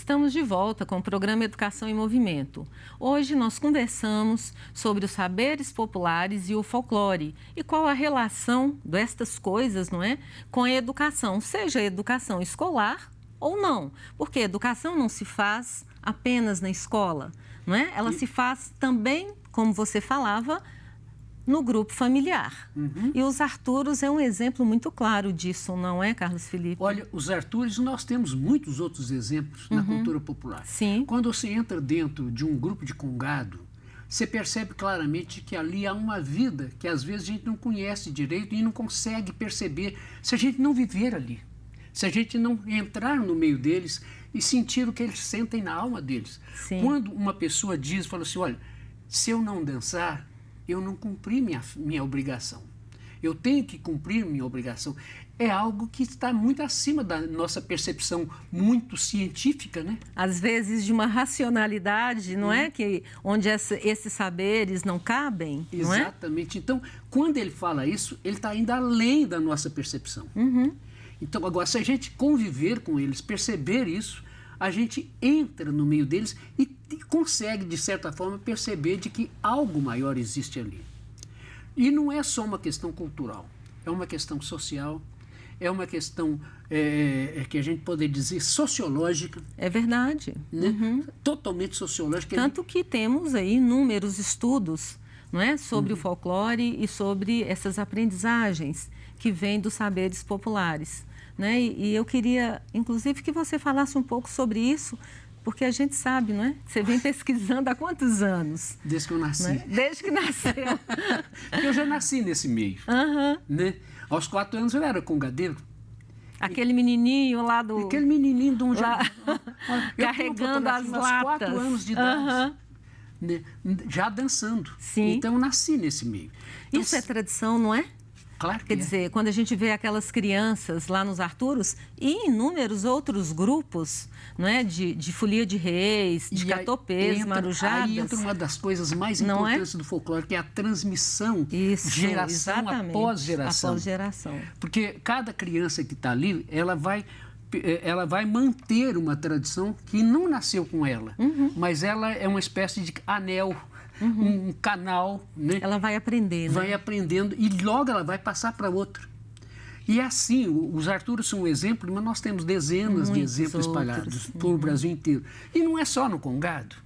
Estamos de volta com o programa Educação em Movimento. Hoje nós conversamos sobre os saberes populares e o folclore e qual a relação destas coisas, não é, com a educação, seja a educação escolar ou não, porque a educação não se faz apenas na escola, não é? Ela se faz também, como você falava, no grupo familiar. E os Arturos é um exemplo muito claro disso, não é, Carlos Felipe? Olha, os Arturos, nós temos muitos outros exemplos na cultura popular. Sim. Quando você entra dentro de um grupo de congado, você percebe claramente que ali há uma vida que às vezes a gente não conhece direito e não consegue perceber se a gente não viver ali, se a gente não entrar no meio deles e sentir o que eles sentem na alma deles. Sim. Quando uma pessoa fala assim, olha, se eu não dançar, eu não cumpri minha obrigação. Eu tenho que cumprir minha obrigação. É algo que está muito acima da nossa percepção muito científica, né? Às vezes de uma racionalidade, não é? Que, onde esses saberes não cabem, não é? Exatamente. Então, quando ele fala isso, ele está indo além da nossa percepção. Então, agora, se a gente conviver com eles, perceber isso, a gente entra no meio deles e consegue, de certa forma, perceber de que algo maior existe ali. E não é só uma questão cultural, é uma questão social, é uma questão que a gente poderia dizer sociológica. É verdade. Né? Totalmente sociológica. Tanto que temos aí inúmeros estudos, não é, sobre o folclore e sobre essas aprendizagens que vêm dos saberes populares. Né? E eu queria, inclusive, que você falasse um pouco sobre isso, porque a gente sabe, não é? Você vem pesquisando há quantos anos? Desde que eu nasci. Né? Desde que nasceu. Porque eu já nasci nesse meio. Né? Aos 4 anos eu era congadeiro. Aquele menininho lá do... Aquele menininho de um jardim. Carregando as latas. 4 anos de idade. Né? Já dançando. Sim. Então eu nasci nesse meio. Então, isso é tradição, não é? Claro que Quer é. dizer, quando a gente vê aquelas crianças lá nos Arturos e inúmeros outros grupos, não é? De folia de reis, de catopês, marujadas. Aí entra uma das coisas mais importantes do folclore, que é a transmissão, geração após geração. Após geração. Porque cada criança que está ali, ela vai manter uma tradição que não nasceu com ela, mas ela é uma espécie de anel, um canal, né? Ela vai aprender, né? Vai aprendendo e logo ela vai passar para outra. E assim, os Arturos são um exemplo, mas nós temos dezenas de exemplos espalhados pelo Brasil inteiro. E não é só no congado,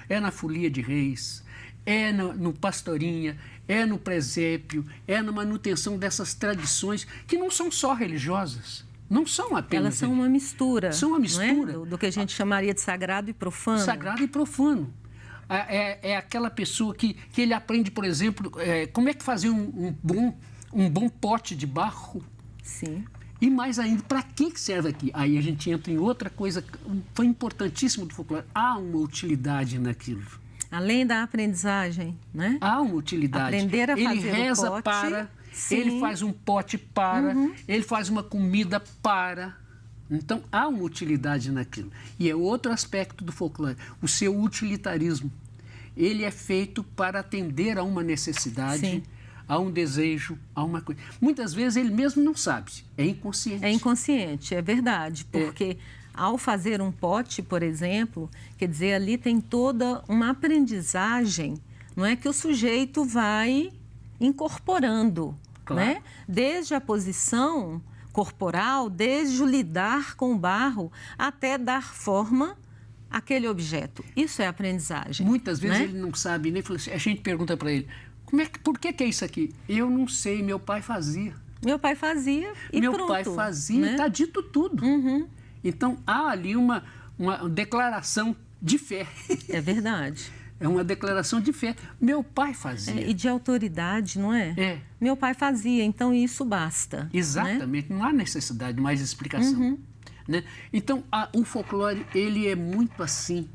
é na folia de reis, é no pastorinha, é no presépio, é na manutenção dessas tradições que não são só religiosas. Não são apenas... Elas são uma mistura. São uma mistura. Não é? Do que a gente chamaria de sagrado e profano. Sagrado e profano. É aquela pessoa que ele aprende, por exemplo, como é que fazer um bom pote de barro. Sim. E mais ainda, para que serve aqui? Aí a gente entra em outra coisa, foi importantíssimo do folclore. Há uma utilidade naquilo. Além da aprendizagem, né? Há uma utilidade. Aprender a fazer ele reza o pote, para, sim. Ele faz um pote para, ele faz uma comida para. Então, há uma utilidade naquilo. E é outro aspecto do folclore, o seu utilitarismo. Ele é feito para atender a uma necessidade, sim. A um desejo, a uma coisa. Muitas vezes ele mesmo não sabe, é inconsciente. É inconsciente, é verdade, porque ao fazer um pote, por exemplo, quer dizer, ali tem toda uma aprendizagem, não é, que o sujeito vai incorporando, claro. Né? Desde a posição corporal, desde o lidar com o barro, até dar forma àquele objeto. Isso é aprendizagem. Muitas vezes, né? Ele não sabe, nem a gente pergunta para ele, por que é isso aqui? Eu não sei, meu pai fazia. Meu pai fazia e meu pronto. Meu pai fazia, está dito tudo. Então, há ali uma declaração de fé. É verdade. É uma declaração de fé. Meu pai fazia. E de autoridade, não é? Meu pai fazia, então isso basta. Exatamente, né? Não há necessidade de mais explicação. Né? Então, o folclore, ele é muito assim.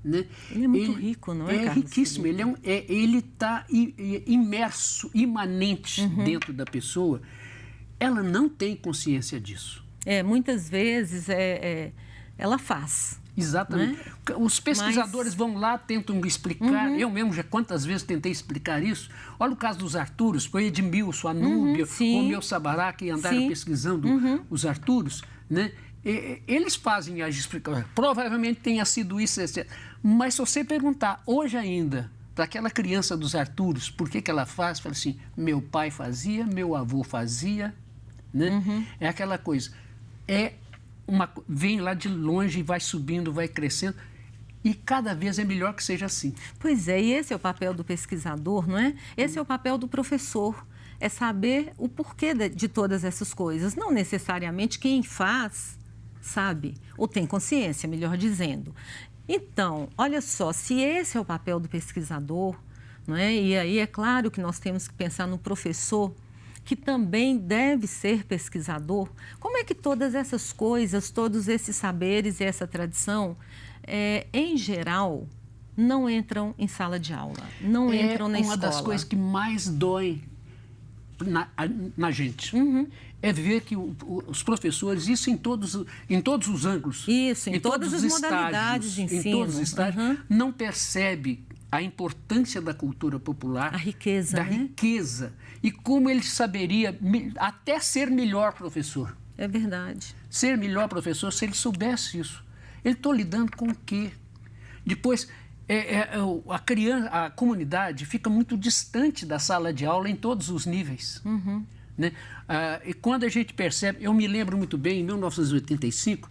Né? Ele é muito rico, não é, Carlos? Riquíssimo. Ele está imerso, imanente dentro da pessoa. Ela não tem consciência disso. Muitas vezes ela faz. Exatamente. Né? Os pesquisadores vão lá, tentam explicar. Eu mesmo já quantas vezes tentei explicar isso. Olha o caso dos Arturos, foi Edmilson, Anúbia, Romeu Sabará, que andaram pesquisando os Arturos. Né? eles fazem as explicações. Provavelmente tenha sido isso, etc. Mas se você perguntar hoje ainda para aquela criança dos Arturos, por que ela faz? Fala assim, meu pai fazia, meu avô fazia, né? É aquela coisa. Vem lá de longe e vai subindo, vai crescendo. E cada vez é melhor que seja assim. Pois é, e esse é o papel do pesquisador, não é? Esse é o papel do professor, é saber o porquê de todas essas coisas. Não necessariamente quem faz sabe, ou tem consciência, melhor dizendo. Então, olha só, se esse é o papel do pesquisador, não é? E aí é claro que nós temos que pensar no professor, que também deve ser pesquisador. Como é que todas essas coisas, todos esses saberes e essa tradição, em geral, não entram em sala de aula, não entram na escola? É uma das coisas que mais dói na gente. É ver que os professores, isso em todos os ângulos, isso, em todas as modalidades de ensino, em todos os estágios, não percebe a importância da cultura popular, a riqueza, riqueza, e como ele saberia até ser melhor professor. É verdade. Ser melhor professor se ele soubesse isso. Ele está lidando com o quê? Depois, a comunidade fica muito distante da sala de aula em todos os níveis. Né? E quando a gente percebe, eu me lembro muito bem, em 1985,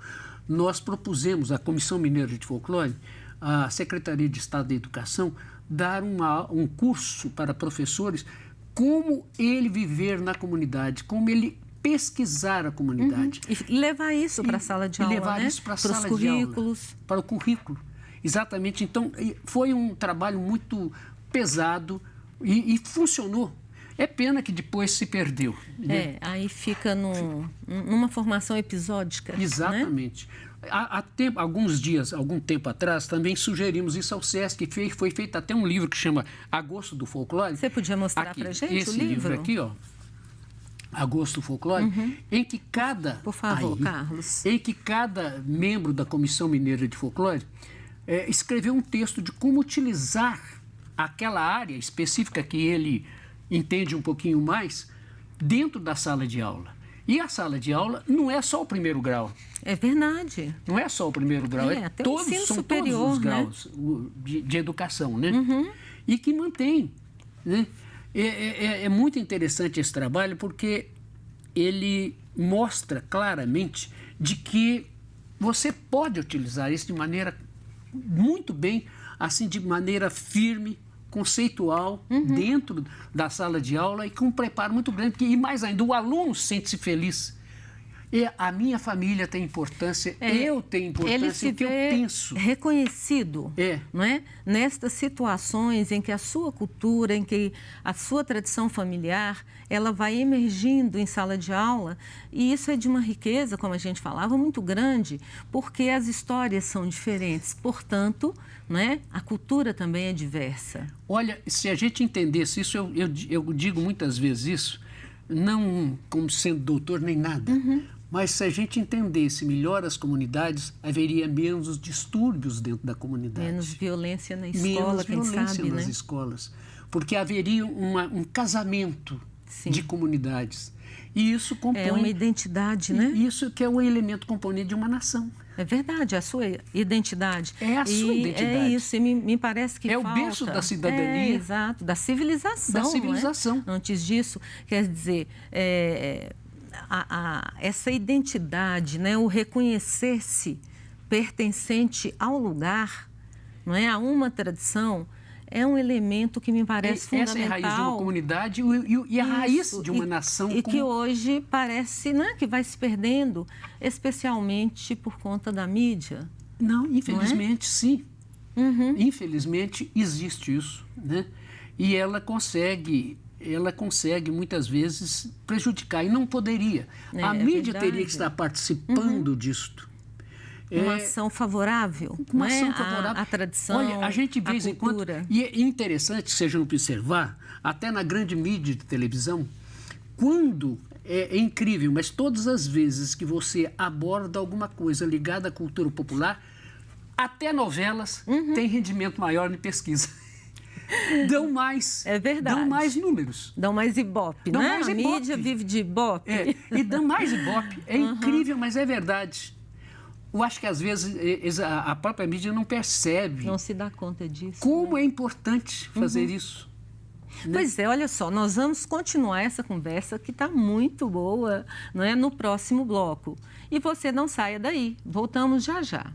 nós propusemos à Comissão Mineira de Folclore, à Secretaria de Estado da Educação, dar um curso para professores como ele viver na comunidade, como ele pesquisar a comunidade. E levar isso para a sala de aula, levar isso para a sala de aula, para o currículo. Exatamente. Então, foi um trabalho muito pesado e funcionou. É pena que depois se perdeu. Né? Aí fica numa formação episódica. Exatamente. Né? Algum tempo atrás, também sugerimos isso ao SESC, foi feito até um livro que chama Agosto do Folclore. Você podia mostrar para a gente esse o livro? Livro aqui, ó. Agosto do Folclore, em que Por favor, Carlos. Em que cada membro da Comissão Mineira de Folclore escreveu um texto de como utilizar aquela área específica que ele entende um pouquinho mais dentro da sala de aula. E a sala de aula não é só o primeiro grau. É verdade. Não é só o primeiro grau, até o ensino superior, todos os graus, né? de educação, né? E que mantém, né? É muito interessante esse trabalho porque ele mostra claramente de que você pode utilizar isso de maneira muito bem, assim, de maneira firme, conceitual, dentro da sala de aula e com um preparo muito grande. E mais ainda, o aluno sente-se feliz. E a minha família tem importância, eu tenho importância, o que eu penso. Reconhecido, não é? Nestas situações em que a sua cultura, em que a sua tradição familiar, ela vai emergindo em sala de aula, e isso é de uma riqueza, como a gente falava, muito grande, porque as histórias são diferentes, portanto, não é? A cultura também é diversa. Olha, se a gente entendesse isso, eu digo muitas vezes isso, não como sendo doutor nem nada, mas se a gente entendesse melhor as comunidades, haveria menos distúrbios dentro da comunidade. Menos violência na escola, quem sabe, né? Menos violência nas escolas. Porque haveria um casamento de comunidades. E isso compõe... É uma identidade, né? Isso que é o elemento componente de uma nação. É verdade, é a sua identidade. É a sua identidade. É isso, e me parece que falta... É o berço da cidadania. Exato, da civilização. Da civilização. Não é? Antes disso, quer dizer, essa identidade, né, o reconhecer-se pertencente ao lugar, não é, a uma tradição, é um elemento que me parece fundamental. Essa é a raiz de uma comunidade e a raiz de uma nação. E que hoje parece, né, que vai se perdendo, especialmente por conta da mídia. Não, infelizmente, sim. Infelizmente, existe isso, né? E ela consegue muitas vezes prejudicar, e não poderia. A mídia teria que estar participando disto. Uma ação favorável, uma ação favorável à tradição, olha, a gente de vez à em quando, cultura. e é interessante se a gente observar, até na grande mídia de televisão, quando, é incrível, mas todas as vezes que você aborda alguma coisa ligada à cultura popular, até novelas têm rendimento maior em pesquisa. Dão mais. É verdade. Dão mais números. Dão mais ibope, né? A mídia vive de ibope. E dão mais ibope. É incrível, mas é verdade. eu acho que às vezes a própria mídia não percebe. Não se dá conta disso. Como é importante fazer isso. Né? Pois é, olha só, nós vamos continuar essa conversa que está muito boa, não é? No próximo bloco. E você não saia daí. Voltamos já já.